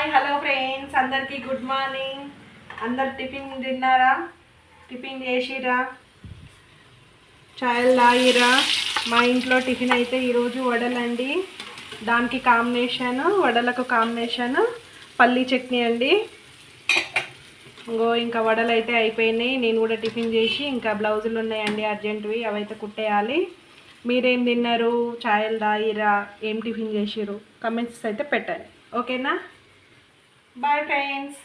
Hello friends, అందరికీ good morning. అందరు tiffin తిన్నారా? టిఫిన్ చేసిరా? చాయలు తాగిరా? మా ఇంట్లో టిఫిన్ అయితే ఈరోజు వడలండి. దానికి కాంబినేషన్, వడలకు కాంబినేషన్ పల్లీ చట్నీ అండి. ఇంకా వడలు అయితే అయిపోయినాయి. నేను కూడా టిఫిన్ చేసి ఇంకా బ్లౌజులు ఉన్నాయండి అర్జెంటువి, అవైతే కుట్టేయాలి. మీరేం తిన్నారు? చాయలు తాగిరా? ఏం టిఫిన్ చేసిరు? కమెంట్స్ అయితే పెట్టండి, ఓకేనా? Bye friends.